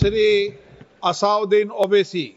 Shri Asauddin Owaisi.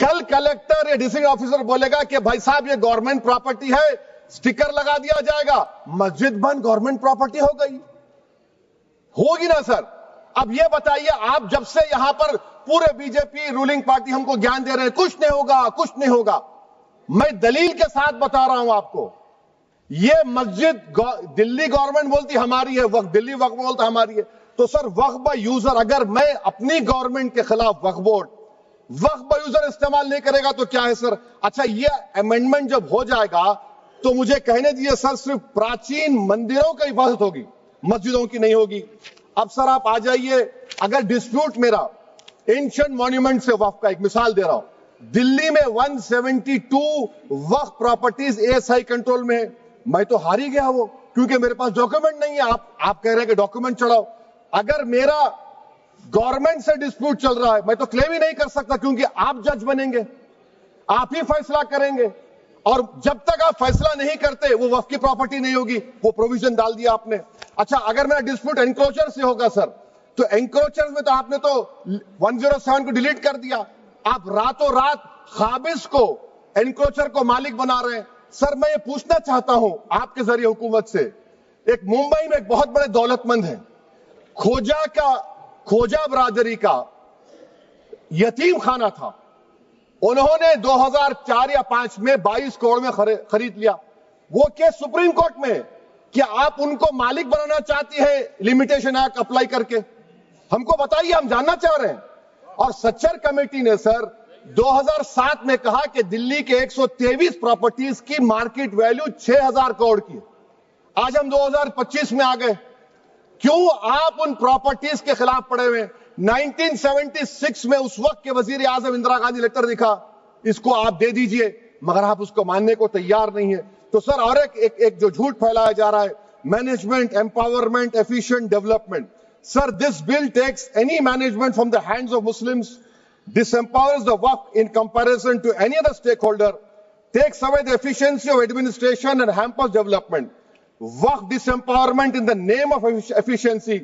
کل collector یا district officer بولے گا کہ بھائی صاحب یہ گورنمنٹ پراپرٹی ہے, سٹیکر لگا دیا جائے گا, مسجد بند گورنمنٹ پراپرٹی ہو گئی, ہوگی نا سر؟ اب یہ بتائیے, آپ جب سے یہاں پر پورے بی جے پی رولنگ پارٹی ہم کو گیان دے رہے ہیں کچھ نہیں ہوگا, کچھ نہیں ہوگا. میں دلیل کے ساتھ بتا رہا ہوں آپ کو, یہ مسجد دلی گورنمنٹ بولتی ہماری ہے, وقف دلی وقف بولتا ہماری ہے. تو سر وقف بائی یوزر, اگر میں اپنی گورنمنٹ کے خلاف وقف بورڈ وقف بائی یوزر استعمال نہیں کرے گا تو کیا ہے سر؟ اچھا یہ امینڈمنٹ جب ہو جائے گا تو مجھے کہنے دیجیے سر, صرف پراچین مندروں کی حفاظت ہوگی, مسجدوں کی نہیں ہوگی. اب سر آپ آ جائیے, اگر ڈسپیوٹ میرا اینشنٹ مانیومنٹ سے وقف کا, ایک مثال دے رہا ہوں, دلی میں 172 وقف پراپرٹیز ASI کنٹرول میں ہے. میں تو ہار ہی گیا وہ, کیونکہ میرے پاس ڈاکومنٹ نہیں ہے. آپ کہہ رہے ہیں کہ ڈاکومنٹ چڑھاؤ. اگر میرا گورنمنٹ سے ڈسپیوٹ چل رہا ہے میں تو کلیم ہی نہیں کر سکتا, کیونکہ آپ جج بنیں گے, آپ ہی فیصلہ کریں گے, اور جب تک آپ فیصلہ نہیں کرتے وہ وقف کی پراپرٹی نہیں ہوگی. وہ پروویژن ڈال دیا آپ نے. اچھا اگر میرا ڈسپیوٹ انکروچر سے ہوگا سر, تو انکروچر میں تو آپ نے تو 107 کو ڈیلیٹ کر دیا. آپ راتوں رات قابض کو انکروچر کو مالک بنا رہے ہیں. سر میں یہ پوچھنا چاہتا ہوں آپ کے ذریعے حکومت سے, ایک ممبئی میں ایک بہت بڑے دولت مند ہیں, کھوجا برادری کا یتیم خانہ تھا, انہوں نے 2004 یا 2005 میں 22 کروڑ میں خرید لیا. وہ کیس سپریم کورٹ میں, کہ آپ ان کو مالک بنانا چاہتی ہے لمیٹیشن ایکٹ اپلائی کر کے؟ ہم کو بتائیے, ہم جاننا چاہ رہے ہیں. اور سچر کمیٹی نے سر 2007 میں کہا کہ دلی کے 123 پراپرٹیز کی مارکیٹ ویلیو 6000 کروڑ کی. آج ہم 2025 میں آ گئے, کیوں آپ ان پراپرٹیز کے خلاف پڑے ہوئے؟ 1976 میں اس وقت کے وزیر اعظم اندرا گاندھی لیٹر لکھا, اس کو آپ دے دیجئے, مگر آپ اس کو ماننے کو تیار نہیں ہے. تو سر اور ایک جو جھوٹ پھیلایا جا رہا ہے, management empowerment efficient development. Sir this bill takes any management from the hands of Muslims, disempowers the Waqf in comparison to any other stakeholder, takes away the efficiency of administration and hampers development. Waqf disempowerment in the name of efficiency,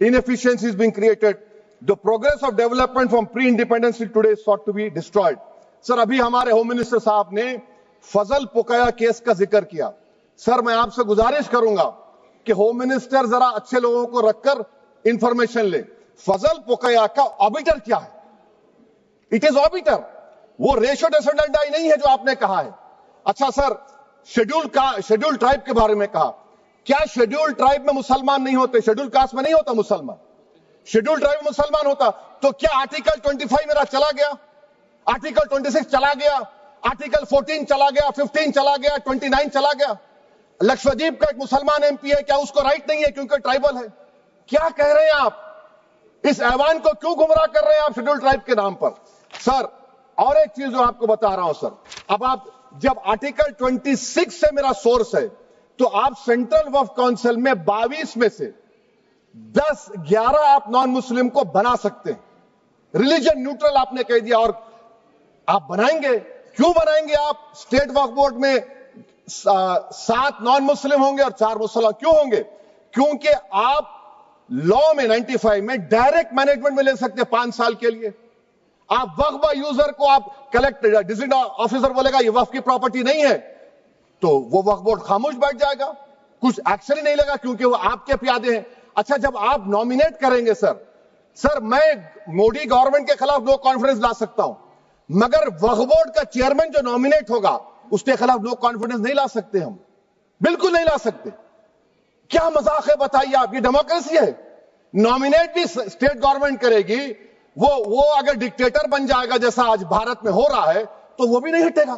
inefficiency is being created. The progress of development from pre-independence till today is sought to be destroyed. سر ابھی ہمارے home minister صاحب نے فضل پوکایا case کا ذکر کیا. سر میں آپ سے گزارش کروں گا کہ ہوم منسٹر ذرا اچھے لوگوں کو رکھ کر انفارمیشن لے. فضل پوکایا کا آبیٹر کیا ہے؟ اٹ از آبیٹر, وہ ریشو ڈیسنڈنٹ نہیں ہے جو آپ نے کہا ہے. اچھا سر شیڈول ٹرائب کے بارے میں کہا, کیا شیڈول ٹرائب میں مسلمان نہیں ہوتے؟ شیڈول کاسٹ میں نہیں ہوتا مسلمان, شیڈول ٹرائب میں مسلمان ہوتا. تو کیا آرٹیکل 25 میرا چلا گیا, آرٹیکل 26 چلا گیا, آرٹیکل 14 چلا گیا, 15 چلا گیا, 29 چلا گیا؟ لکشدیپ کا ایک مسلمان ایم پی ہے, کیا اس کو رائٹ نہیں ہے کیونکہ ٹرائبل ہے؟ کیا کہہ رہے ہیں آپ؟ اس ایوان کو کیوں گمراہ کر رہے ہیں آپ شیڈول ٹرائب کے نام پر؟ سر اور ایک چیز جو آپ کو بتا رہا ہوں سر, اب آپ جب آرٹیکل 26 سے میرا سورس ہے تو آپ سینٹرل وقف کونسل میں 22 میں سے 11 آپ نان مسلم کو بنا سکتے ہیں. ریلیجن نیوٹرل آپ نے کہہ دیا, اور آپ بنائیں گے. کیوں بنائیں گے آپ؟ اسٹیٹ وقف بورڈ میں 7 نان مسلم ہوں گے اور 4 مسلمان. کیوں ہوں گے؟ کیونکہ آپ لا میں 95 میں ڈائریکٹ مینجمنٹ میں لے سکتے 5 سال کے لیے. آپ وقف بائی یوزر کو آپ کلیکٹر ڈسٹرکٹ آفیسر بولے گا یہ وقف کی پراپرٹی نہیں ہے, تو وہ وقف بورڈ خاموش بیٹھ جائے گا, کچھ ایکشن ہی نہیں لگا, کیونکہ وہ آپ کے پیادے ہیں. اچھا جب آپ نامینیٹ کریں گے سر میں مودی گورنمنٹ کے خلاف نو کانفیڈنس لا سکتا ہوں, مگر وقف بورڈ کا چیئرمین جو نامینیٹ ہوگا اس کے خلاف نو کانفیڈنس نہیں لا سکتے, ہم بالکل نہیں لا سکتے. کیا مذاق ہے بتائیے آپ؟ یہ ڈیموکریسی ہے. نامینیٹ بھی اسٹیٹ گورنمنٹ کرے گی, وہ اگر ڈکٹیٹر بن جائے گا جیسا آج بھارت میں ہو رہا ہے تو وہ بھی نہیں ہٹے گا.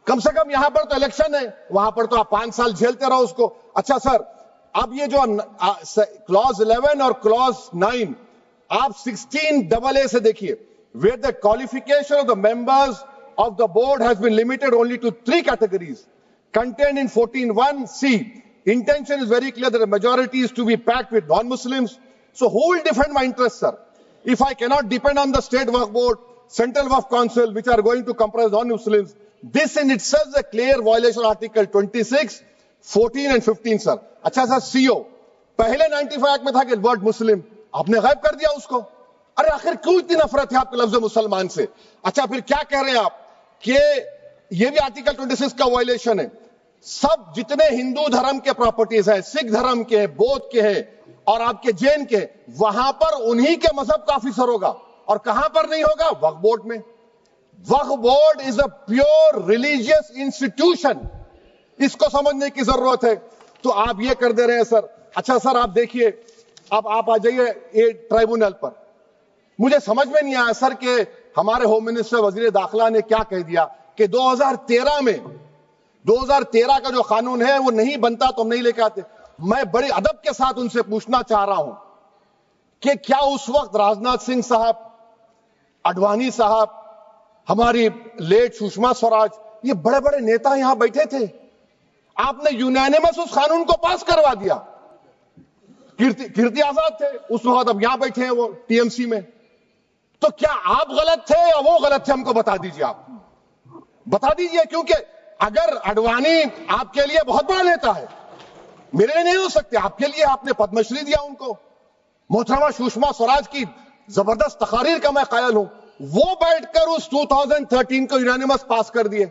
کم سے کم یہاں پر تو الیکشن ہے, وہاں پر تو آپ 5 سال جھیلتے رہو اس کو. اچھا سر اب یہ جو کلوز 11 اور کلوز 9 آپ 16AA سے دیکھیے, where the qualification of the members of the board has been limited only to 3 categories contained in 14(1)(c). Intention is very clear that the majority is to be packed with non-Muslims. So who will defend my interests, sir? If I cannot depend on the state waqf board, central waqf council, which are going to comprise non-Muslims, this in itself is a clear violation of Article 26, 14 and 15, sir. اچھا سر CO پہلے 95 act میں تھا کہ word مسلم, آپ نے غائب کر دیا اس کو. ارے آخر کیوں اتنی نفرت ہے آپ کے لفظ مسلمان سے؟ اچھا پھر کیا کہہ رہے ہیں آپ کہ یہ بھی آرٹیکل 26 کا وائلیشن ہے. سب جتنے ہندو دھرم کے پراپرٹیز ہیں، سکھ دھرم کے، بودھ کے ہیں اور آپ کے جین کے، وہاں پر انہی کے مذہب کا آفیسر ہوگا. اور کہاں پر نہیں ہوگا؟ وقف بورڈ میں. وقف board is a pure religious institution. اس کو سمجھنے کی ضرورت ہے. تو آپ یہ کر دے رہے ہیں سر. اچھا سر آپ دیکھیے، اب آپ آ جائیے یہ ٹرائبونل پر. مجھے سمجھ میں نہیں آیا سر کہ ہمارے ہوم منسٹر وزیر داخلہ نے کیا کہہ دیا کہ 2013 کا جو قانون ہے وہ نہیں بنتا تو ہم نہیں لے کے آتے. میں بڑے ادب کے ساتھ ان سے پوچھنا چاہ رہا ہوں کہ کیا اس وقت راجناتھ سنگھ صاحب، اڈوانی صاحب، ہماری لیٹ سشما سوراج، یہ بڑے بڑے نیتا یہاں بیٹھے تھے؟ آپ نے یونینیمس اس قانون کو پاس کروا دیا. کیرتی آزاد تھے اس وقت، اب یہاں بیٹھے ہیں وہ ٹی ایم سی میں. تو کیا آپ غلط تھے یا وہ غلط تھے؟ ہم کو بتا دیجئے. آپ بتا دیجئے، کیونکہ اگر اڈوانی آپ کے لیے بہت بڑا نیتا ہے، میرے لیے نہیں ہو سکتے. آپ کے لیے آپ نے پدم شری دیا ان کو. محترمہ سشما سوراج کی زبردست تقاریر کا میں قائل ہوں. وہ بیٹھ کر اس 2013 کو یونینیمس پاس کر دیے.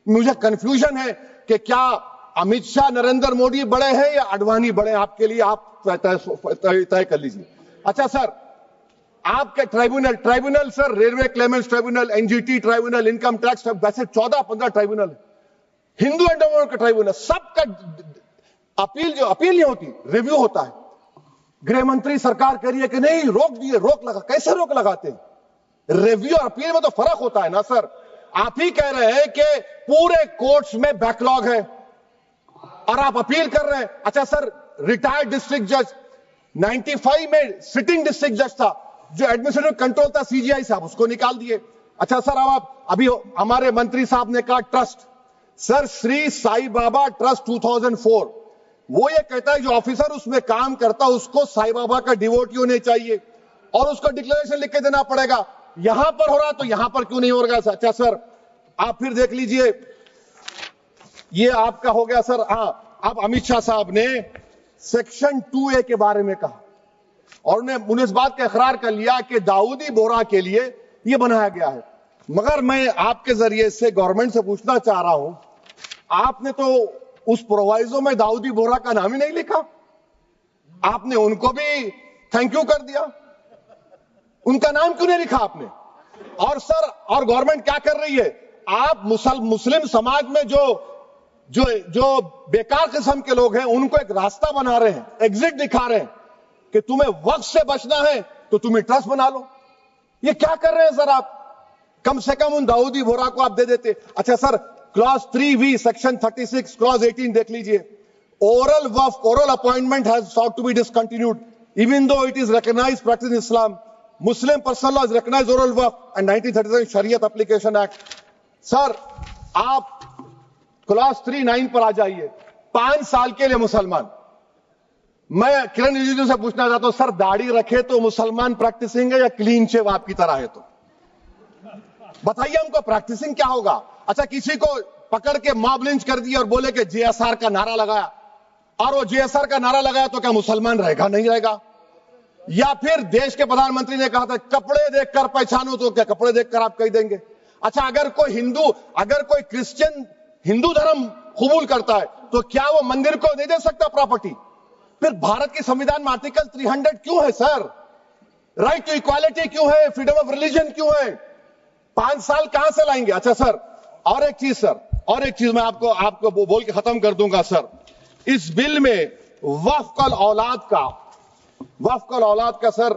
مجھے کنفیوژن ہے کہ کیا امیت شاہ، نریندر مودی بڑے ہیں یا اڈوانی بڑے ہیں؟ آپ کے لیے آپ طے کر لیجیے. اچھا سر، آپ کے tribunal sir, railway claimants tribunal, N G T tribunal, income tax, ویسے 14-15 ٹرائبونل ہے. ہندو اینڈ کا ٹرائبونل، سب کا اپیل نہیں ہوتی، ریویو ہوتا ہے. گرہ منتری سرکار کہہ رہی ہے کہ نہیں روک دیے، روک لگا. کیسے روک لگاتے ہیں؟ ریویو اور اپیل میں تو فرق ہوتا ہے نا سر. آپ ہی کہہ رہے ہیں کہ پورے کورٹس میں بیک لاگ ہے اور آپ اپیل کر رہے ہیں. اچھا سر، ریٹائرڈ ڈسٹرکٹ جج 95 میں سٹنگ ڈسٹرکٹ جج تھا، جو ایڈمنسٹریٹو کنٹرول تھا سی جی آئی صاحب، اس کو نکال دیے. اچھا سر، ابھی ہمارے منتری صاحب نے کہا ٹرسٹ، سر شری سائی بابا ٹرسٹ 2004، وہ یہ کہتا ہے جو آفیسر اس میں کام کرتا اس کو سائی بابا کا ڈیووٹی ہونے چاہیے اور اس کو ڈکلیریشن لکھ کے دینا پڑے گا. یہاں پر ہو رہا تو یہاں پر کیوں نہیں ہو رہا؟ اچھا سر، آپ پھر دیکھ لیجئے، یہ آپ کا ہو گیا سر. ہاں، اب امیت شاہ صاحب نے سیکشن 2A کے بارے میں کہا اور انہوں نے اس بات کا اقرار کر لیا کہ داؤدی بورہ کے لیے یہ بنایا گیا ہے. مگر میں آپ کے ذریعے سے گورنمنٹ سے پوچھنا چاہ رہا ہوں، آپ نے تو اس پرووائزو میں داؤدی بورہ کا نام ہی نہیں لکھا. آپ نے ان کو بھی تھینک یو کر دیا، ان کا نام کیوں نہیں لکھا آپ نے؟ اور سر، اور گورنمنٹ کیا کر رہی ہے؟ آپ مسلم سماج میں جو بیکار قسم کے لوگ ہیں ان کو ایک راستہ بنا رہے ہیں، ایگزٹ دکھا رہے ہیں کہ تمہیں وقت سے بچنا ہے تو تمہیں ٹرسٹ بنا لو. یہ کیا کر رہے ہیں سر آپ؟ کم سے کم ان داؤدی بورہ کو آپ دے دیتے. اچھا سر، کلاس 3V سیکشن 36 کلاس 18 دیکھ لیجئے. Oral وقف، oral appointment has sought to be discontinued even though it is recognized practice in Islam. Muslim personal law has recognized oral وقف and 1937 Shariat Application Act. سر آپ کلاس 3-9 پر آ جائیے. 5 سال کے لیے مسلمان. میں کرن رجیجو سے پوچھنا چاہتا ہوں سر، داڑھی رکھے تو مسلمان پریکٹسنگ ہے یا کلین شیو آپ کی طرح ہے؟ تو بتائیے ہم کو پریکٹسنگ کیا ہوگا؟ اچھا، کسی کو پکڑ کے ماب لنچ کر دیا اور بولے کہ جے ایس آر کا نعرہ لگایا، اور وہ جے ایس آر کا نعرہ لگایا تو کیا مسلمان رہے گا؟ نہیں رہے گا. یا پھر دیش کے پردھان منتری نے کہا تھا کپڑے دیکھ کر پہچانو، تو کیا کپڑے دیکھ کر آپ کہہ دیں گے؟ اچھا، اگر کوئی کرسچن ہندو دھرم قبول کرتا ہے تو کیا وہ مندر کو نہیں دے سکتا پراپرٹی؟ پھر بھارت کی سمویدھان میں آرٹیکل 300 کیوں ہے سر؟ رائٹ ٹو ایکوالٹی کیوں ہے؟ فریڈم آف ریلیجن کیوں ہے؟ 5 سال کہاں سے لائیں گے؟ اچھا سر، اور ایک چیز میں آپ کو بول کے ختم کر دوں گا سر. اس بل میں وقف الاولاد کا سر،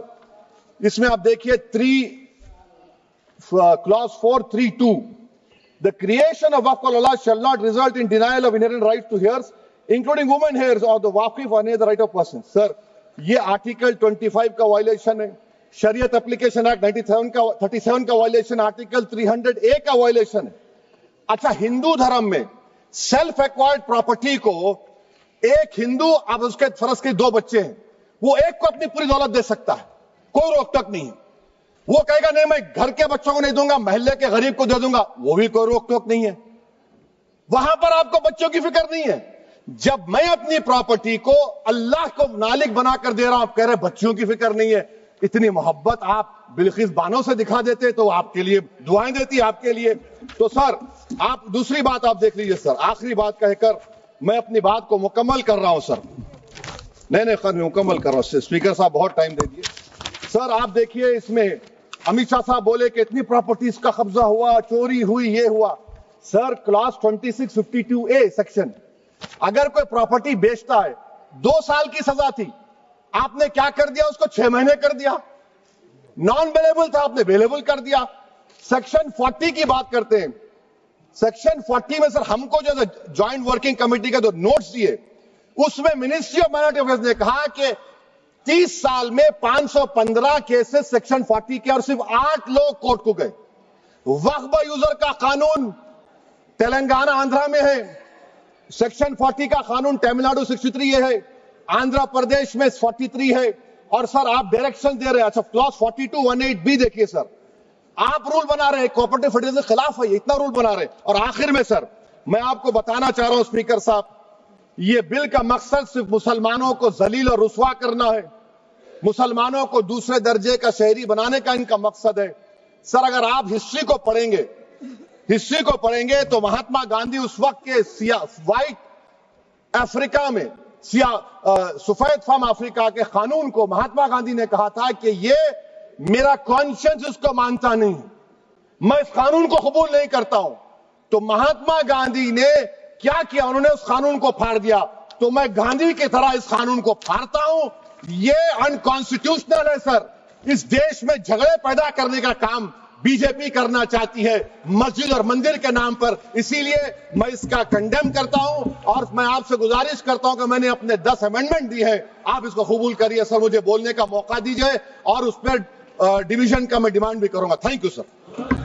اس میں آپ دیکھیے clause 432، the creation of waqf al-awlad shall not result in denial of inherent rights to heirs, including women heirs or the waqif or any other right of person. سر، یہ آرٹیکل 25 کا وائلیشن ہے، شریعت اپلیکیشن ایکٹ 37 کا violation, article 300A کا violation ہے. اچھا، ہندو دھرم میں سیلف ایکوائرڈ پراپرٹی کو ایک ہندو، اب اس کے فرض کے 2 بچے ہیں، وہ ایک کو اپنی پوری دولت دے سکتا ہے، کوئی روک ٹوک نہیں ہے. وہ کہے گا نہیں میں گھر کے بچوں کو نہیں دوں گا، محلے کے غریب کو دے دوں گا، وہ بھی کوئی روک ٹوک نہیں ہے. وہاں پر آپ کو بچوں کی فکر نہیں ہے. جب میں اپنی پراپرٹی کو اللہ کو مالک بنا کر دے رہا ہوں، آپ کہہ رہے بچوں کی فکر نہیں ہے. اتنی محبت آپ بلقیس بانو سے دکھا دیتے تو آپ کے لیے دعائیں دیتی آپ کے لیے. تو سر آپ دوسری بات آپ دیکھ لیجئے سر, آخری بات کہہ کر میں اپنی بات کو مکمل کر رہا ہوں سر. نہیں خیر میں مکمل کر رہا ہوں. اسپیکر صاحب بہت ٹائم دے دیے. سر آپ دیکھیے اس میں امیت شاہ صاحب بولے کہ اتنی پراپرٹیز کا قبضہ ہوا, چوری ہوئی, یہ ہوا. سر کلاس 2652A سیکشن, اگر کوئی پراپرٹی بیچتا ہے 2 سال کی سزا تھی, آپ نے کیا کر دیا, اس کو 6 مہینے کر دیا. نان بیلیبل تھا, آپ نے بیلیبل کر دیا. سیکشن 40 کی بات کرتے ہیں. سیکشن 40 میں سر ہم کو جو جوائنٹ ورکنگ کمیٹی کا جو نوٹس دیے, اس میں منسٹری آف مائنورٹی افیئرز نے کہا کہ 30 سال میں 515 کیسز سیکشن 40 کے, اور صرف 8 لوگ کورٹ کو گئے. وقف یوزر کا قانون تلنگانہ آندھرا میں ہے, سیکشن 40 کا قانون تمل ناڈو 63 یہ ہے, آندھرا پردیش میں 43 ہے. اور سر آپ ڈائریکشن دے رہے ہیں. اچھا کلاس 4218B دیکھیے سر, آپ رول بنا رہے ہیں کوآپریٹو فیڈریشن کے خلاف ہے, اتنا رول بنا رہے ہیں. اور آخر میں سر میں آپ کو بتانا چاہ رہا ہوں اسپیکر صاحب, یہ بل کا مقصد صرف مسلمانوں کو ذلیل اور رسوا کرنا ہے, مسلمانوں کو دوسرے درجے کا شہری بنانے کا ان کا مقصد ہے. سر اگر آپ ہسٹری کو پڑھیں گے تو مہاتما گاندھی اس وقت کے وائٹ افریقہ میں سفید فام افریقہ کے قانون کو مہاتما گاندھی نے کہا تھا کہ یہ میرا کانشنس اس کو مانتا نہیں, میں اس قانون کو قبول نہیں کرتا ہوں. تو مہاتما گاندھی نے کیا کیا, انہوں نے اس قانون کو پھاڑ دیا. تو میں گاندھی کی طرح اس قانون کو پھاڑتا ہوں. یہ انکانسٹیٹیوشنل ہے سر. اس دیش میں جھگڑے پیدا کرنے کا کام بی جے پی کرنا چاہتی ہے مسجد اور مندر کے نام پر. اسی لیے میں اس کا کنڈیم کرتا ہوں, اور میں آپ سے گزارش کرتا ہوں کہ میں نے اپنے 10 امینڈمنٹ دی ہے, آپ اس کو قبول کریے. سر مجھے بولنے کا موقع دیجئے, اور اس پر ڈیویژن کا میں ڈیمانڈ بھی کروں گا. Thank you sir.